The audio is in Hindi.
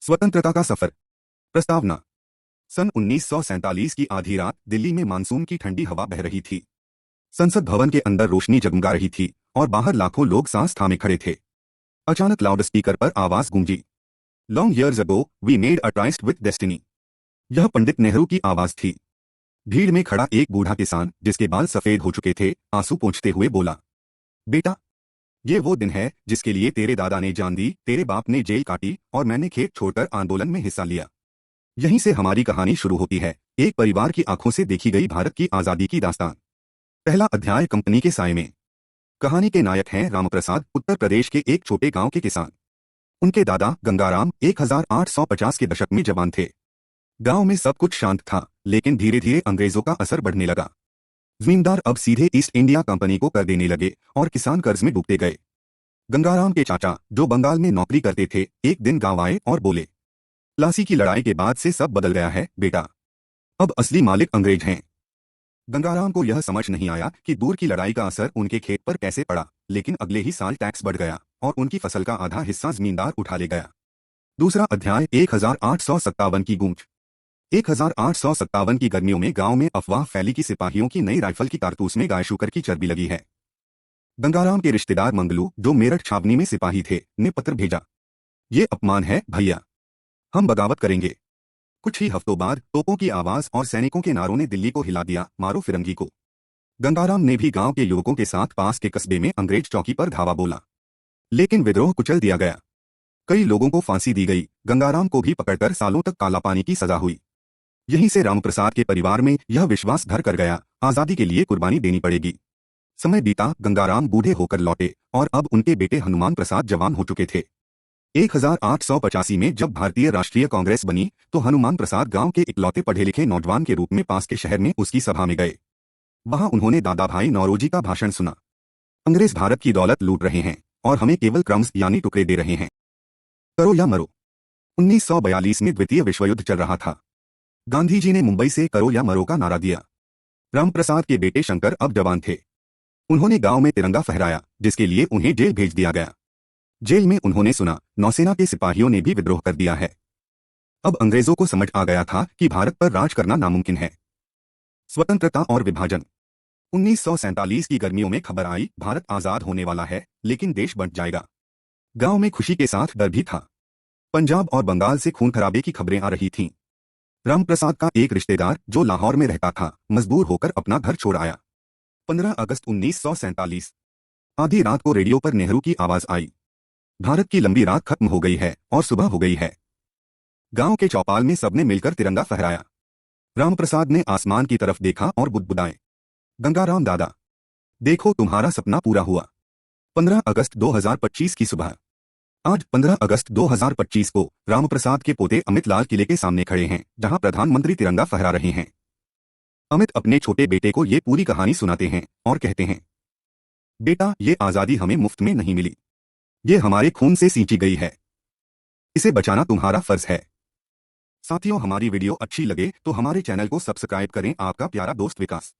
स्वतंत्रता का सफर। प्रस्तावना। सन 1947 की आधी रात दिल्ली में मानसून की ठंडी हवा बह रही थी। संसद भवन के अंदर रोशनी जगमगा रही थी और बाहर लाखों लोग सांस थामे खड़े थे। अचानक लाउड स्पीकर पर आवाज गूंजी। Long years ago we made a tryst with destiny. यह पंडित नेहरू की आवाज थी। भीड़ में खड़ा एक बूढ़ा किसान जिसके बाल सफेद हो चुके थे आंसू पोंछते हुए बोला, बेटा, ये वो दिन है जिसके लिए तेरे दादा ने जान दी, तेरे बाप ने जेल काटी और मैंने खेत छोड़कर आंदोलन में हिस्सा लिया। यहीं से हमारी कहानी शुरू होती है, एक परिवार की आंखों से देखी गई भारत की आजादी की दास्तान। पहला अध्याय, कंपनी के साए में। कहानी के नायक हैं रामप्रसाद, उत्तर प्रदेश के एक छोटे गांव के किसान। उनके दादा गंगाराम 1850 के दशक में जवान थे। गांव में सब कुछ शांत था, लेकिन धीरे धीरे अंग्रेजों का असर बढ़ने लगा। जमींदार अब सीधे ईस्ट इंडिया कंपनी को कर देने लगे और किसान कर्ज में डूबते गए। गंगाराम के चाचा, जो बंगाल में नौकरी करते थे, एक दिन गांव आए और बोले, प्लासी की लड़ाई के बाद से सब बदल गया है बेटा, अब असली मालिक अंग्रेज हैं। गंगाराम को यह समझ नहीं आया कि दूर की लड़ाई का असर उनके खेत पर कैसे पड़ा, लेकिन अगले ही साल टैक्स बढ़ गया और उनकी फसल का आधा हिस्सा जमींदार उठा ले गया। दूसरा अध्याय, 1857 की गूंज। 1857 की गर्मियों में गांव में अफवाह फैली कि सिपाहियों की नई राइफल की कारतूस में गाय शुकर की चर्बी लगी है। गंगाराम के रिश्तेदार मंगलू, जो मेरठ छावनी में सिपाही थे, ने पत्र भेजा, ये अपमान है भैया, हम बगावत करेंगे। कुछ ही हफ्तों बाद तोपों की आवाज और सैनिकों के नारों ने दिल्ली को हिला दिया, मारो फिरंगी को। गंगाराम ने भी गांव के युवकों के साथ पास के कस्बे में अंग्रेज चौकी पर धावा बोला, लेकिन विद्रोह कुचल दिया गया। कई लोगों को फांसी दी गई, गंगाराम को भी पकड़कर सालों तक कालापानी की सजा हुई। यहीं से रामप्रसाद के परिवार में यह विश्वास घर कर गया, आजादी के लिए कुर्बानी देनी पड़ेगी। समय बीता, गंगाराम बूढ़े होकर लौटे और अब उनके बेटे हनुमान प्रसाद जवान हो चुके थे। 1885 में जब भारतीय राष्ट्रीय कांग्रेस बनी तो हनुमान प्रसाद गांव के इकलौते पढ़े लिखे नौजवान के रूप में पास के शहर में उसकी सभा में गए। वहां उन्होंने दादा भाई नौरोजी का भाषण सुना। अंग्रेज भारत की दौलत लूट रहे हैं और हमें केवल क्रम्स यानी टुकड़े दे रहे हैं, करो या मरो। 1942 में द्वितीय विश्व युद्ध चल रहा था। गांधी जी ने मुंबई से करो या मरो का नारा दिया। रामप्रसाद के बेटे शंकर अब जवान थे। उन्होंने गांव में तिरंगा फहराया, जिसके लिए उन्हें जेल भेज दिया गया। जेल में उन्होंने सुना, नौसेना के सिपाहियों ने भी विद्रोह कर दिया है। अब अंग्रेजों को समझ आ गया था कि भारत पर राज करना नामुमकिन है। स्वतंत्रता और विभाजन। 1947 की गर्मियों में खबर आई, भारत आजाद होने वाला है, लेकिन देश बंट जाएगा। गांव में खुशी के साथ डर भी था। पंजाब और बंगाल से खून खराबे की खबरें आ रही थीं। रामप्रसाद का एक रिश्तेदार, जो लाहौर में रहता था, मजबूर होकर अपना घर छोड़ आया। 15 अगस्त 1947, आधी रात को रेडियो पर नेहरू की आवाज आई, भारत की लंबी रात खत्म हो गई है और सुबह हो गई है। गांव के चौपाल में सबने मिलकर तिरंगा फहराया। रामप्रसाद ने आसमान की तरफ देखा और बुदबुदाए, गंगाराम दादा, देखो तुम्हारा सपना पूरा हुआ। 15 अगस्त 2025 की सुबह। आज 15 अगस्त 2025 को रामप्रसाद के पोते अमित लाल किले के सामने खड़े हैं, जहां प्रधानमंत्री तिरंगा फहरा रहे हैं। अमित अपने छोटे बेटे को ये पूरी कहानी सुनाते हैं और कहते हैं, बेटा, ये आजादी हमें मुफ्त में नहीं मिली, ये हमारे खून से सींची गई है। इसे बचाना तुम्हारा फर्ज है। साथियों, हमारी वीडियो अच्छी लगे तो हमारे चैनल को सब्सक्राइब करें। आपका प्यारा दोस्त विकास।